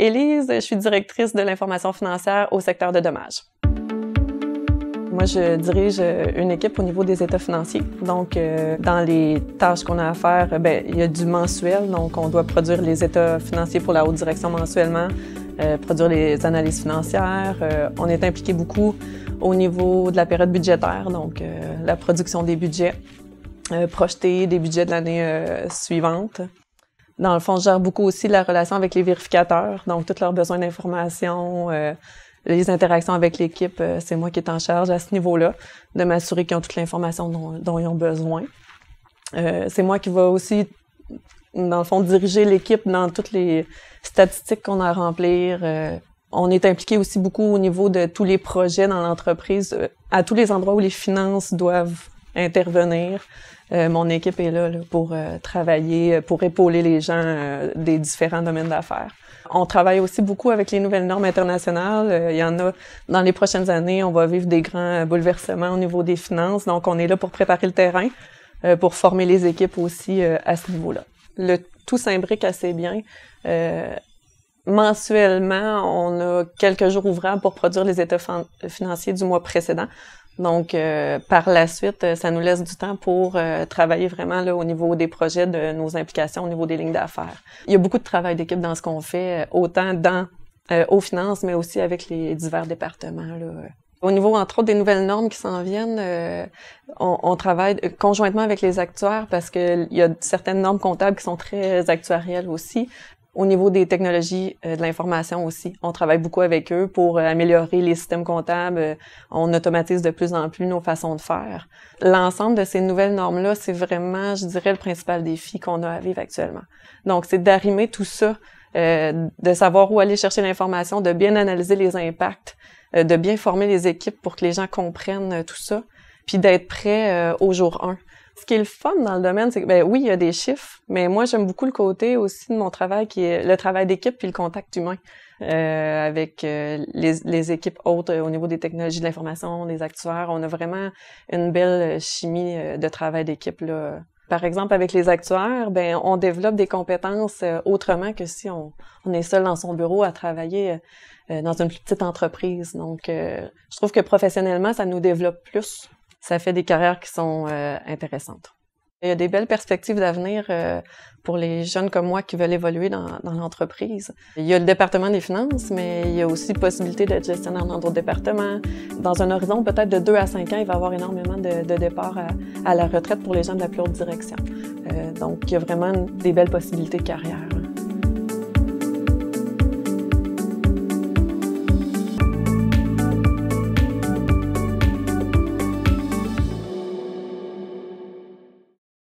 Élise, je suis directrice de l'information financière au secteur de dommages. Moi, je dirige une équipe au niveau des états financiers. Donc, dans les tâches qu'on a à faire, il y a du mensuel. Donc, on doit produire les états financiers pour la haute direction mensuellement, produire les analyses financières. On est impliqué beaucoup au niveau de la période budgétaire, donc la production des budgets, projeter des budgets de l'année suivante. Dans le fond, je gère beaucoup aussi la relation avec les vérificateurs, donc tous leurs besoins d'information, les interactions avec l'équipe, c'est moi qui est en charge à ce niveau-là, de m'assurer qu'ils ont toute l'information dont ils ont besoin. C'est moi qui va aussi, dans le fond, diriger l'équipe dans toutes les statistiques qu'on a à remplir. On est impliqué aussi beaucoup au niveau de tous les projets dans l'entreprise, à tous les endroits où les finances doivent intervenir. Mon équipe est là pour travailler, pour épauler les gens des différents domaines d'affaires. On travaille aussi beaucoup avec les nouvelles normes internationales. Il y en a dans les prochaines années, on va vivre des grands bouleversements au niveau des finances. Donc, on est là pour préparer le terrain, pour former les équipes aussi à ce niveau-là. Le tout s'imbrique assez bien. Mensuellement, on a quelques jours ouvrables pour produire les états financiers du mois précédent. Donc, par la suite, ça nous laisse du temps pour travailler vraiment là, au niveau des projets, de nos implications, au niveau des lignes d'affaires. Il y a beaucoup de travail d'équipe dans ce qu'on fait, autant aux finances, mais aussi avec les divers départements, là. Au niveau, entre autres, des nouvelles normes qui s'en viennent, on travaille conjointement avec les actuaires parce qu'il y a certaines normes comptables qui sont très actuarielles aussi. Au niveau des technologies de l'information aussi, on travaille beaucoup avec eux pour améliorer les systèmes comptables. On automatise de plus en plus nos façons de faire. L'ensemble de ces nouvelles normes-là, c'est vraiment, je dirais, le principal défi qu'on a à vivre actuellement. Donc, c'est d'arrimer tout ça, de savoir où aller chercher l'information, de bien analyser les impacts, de bien former les équipes pour que les gens comprennent tout ça, puis d'être prêt au jour 1. Ce qui est le fun dans le domaine, c'est que, oui, il y a des chiffres, mais moi, j'aime beaucoup le côté aussi de mon travail qui est le travail d'équipe puis le contact humain avec les équipes autres au niveau des technologies de l'information, des actuaires. On a vraiment une belle chimie de travail d'équipe, là. Par exemple, avec les actuaires, on développe des compétences autrement que si on est seul dans son bureau à travailler dans une plus petite entreprise. Donc, je trouve que professionnellement, ça nous développe plus. Ça fait des carrières qui sont intéressantes. Il y a des belles perspectives d'avenir pour les jeunes comme moi qui veulent évoluer dans l'entreprise. Il y a le département des finances, mais il y a aussi possibilité d'être gestionnaire dans d'autres départements. Dans un horizon peut-être de 2 à 5 ans, il va y avoir énormément de départs à la retraite pour les gens de la plus haute direction. Donc, il y a vraiment des belles possibilités de carrière.